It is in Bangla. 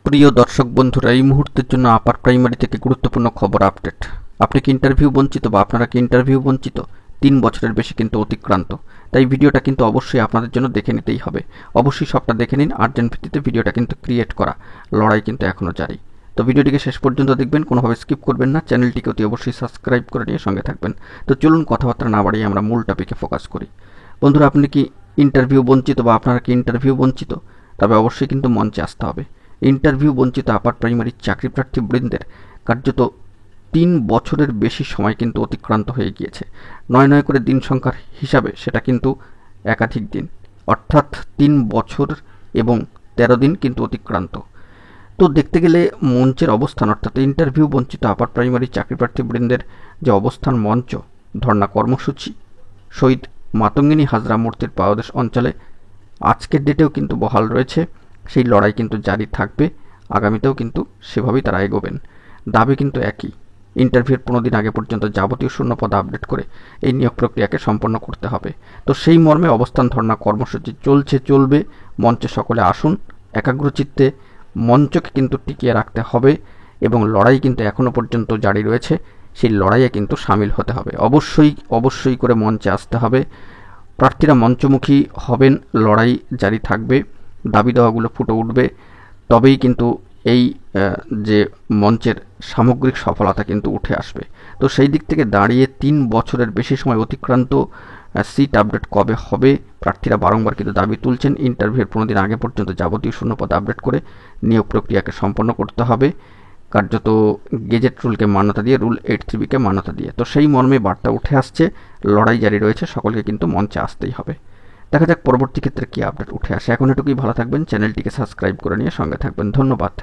প্রিয় দর্শক বন্ধুরা, এই মুহূর্তের জন্য আপার প্রাইমারি থেকে গুরুত্বপূর্ণ খবর আপডেট। আপনি কি ইন্টারভিউ বঞ্চিত বা আপনারা কি ইন্টারভিউ বঞ্চিত? 3 বছরের বেশি কিন্তু অতিক্রান্ত। তাই ভিডিওটা কিন্তু অবশ্যই আপনাদের জন্য দেখে নিতেই হবে। অবশ্যই সবটা দেখে নিন। আর্জেন্ট ভিত্তিতে ভিডিওটা কিন্তু ক্রিয়েট করা, লড়াই কিন্তু এখনও জারি। তো ভিডিওটিকে শেষ পর্যন্ত দেখবেন, কোনোভাবে স্কিপ করবেন না। চ্যানেলটিকে অতি অবশ্যই সাবস্ক্রাইব করে নিয়ে সঙ্গে থাকবেন। তো চলুন কথাবার্তা না বাড়িয়ে আমরা মূল টপিকে ফোকাস করি। বন্ধুরা, আপনি কি ইন্টারভিউ বঞ্চিত বা আপনারা কি ইন্টারভিউ বঞ্চিত? তবে অবশ্যই কিন্তু মঞ্চে আসতে হবে। ইন্টারভিউ বঞ্চিত আপার প্রাইমারি চাকরি প্রার্থী বৃন্দের কার্যত 3 বছরের বেশি সময় কিন্তু অতিক্রান্ত হয়ে গিয়েছে। 9 করে দিন সংখ্যার হিসাবে সেটা কিন্তু একাধিক দিন, অর্থাৎ 3 বছর এবং 13 দিন কিন্তু অতিক্রান্ত। তো দেখতে গেলে মঞ্চের অবস্থান, অর্থাৎ ইন্টারভিউ বঞ্চিত আপার প্রাইমারি চাকরি প্রার্থী বৃন্দের যে অবস্থান মঞ্চ, ধর্ণা কর্মসূচি শহীদ মাতঙ্গিনী হাজরা মূর্তির পাদদেশ অঞ্চলে আজকের ডেটেও কিন্তু বহাল রয়েছে। সেই লড়াই কিন্তু জারি থাকবে, আগামীতেও কিন্তু সেভাবেই তারা এগোবেন। দাবি কিন্তু একই, ইন্টারভিউর 15 দিন আগে পর্যন্ত যাবতীয় শূন্যপদ আপডেট করে এই নিয়োগ প্রক্রিয়াকে সম্পন্ন করতে হবে। তো সেই মর্মে অবস্থান ধর্ণা কর্মসূচি চলবে। মঞ্চে সকলে আসুন, একাগ্রচিত্তে মঞ্চকে কিন্তু টিকিয়ে রাখতে হবে এবং লড়াই কিন্তু এখনও পর্যন্ত জারি রয়েছে। সেই লড়াইয়ে কিন্তু সামিল হতে হবে। অবশ্যই করে মঞ্চে আসতে হবে। প্রার্থীরা মঞ্চমুখী হবেন, লড়াই জারি থাকবে, দাবি দেওয়াগুলো ফুটে উঠবে। তবেই কিন্তু এই যে মঞ্চের সামগ্রিক সফলতা কিন্তু উঠে আসবে। তো সেই দিক থেকে দাঁড়িয়ে 3 বছরের বেশি সময় অতিক্রান্ত, সিট আপডেট কবে হবে? প্রার্থীরা বারংবার কিন্তু দাবি তুলছেন ইন্টারভিউর 15 দিন আগে পর্যন্ত যাবতীয় শূন্যপদ আপডেট করে নিয়োগ প্রক্রিয়াকে সম্পন্ন করতে হবে, কার্যত গেজেট রুলকে মান্যতা দিয়ে, রুল 83B-কে মান্যতা দিয়ে। তো সেই মর্মে বার্তা উঠে আসছে, লড়াই জারি রয়েছে, সকলকে কিন্তু মঞ্চে আসতেই হবে। দেখা যাক পরবর্তী ক্ষেত্রে কী আপডেট উঠে আসে। এখন এটুকুই, ভালো থাকবেন, চ্যানেলটিকে সাবস্ক্রাইব করে নিয়ে সঙ্গে থাকবেন। ধন্যবাদ।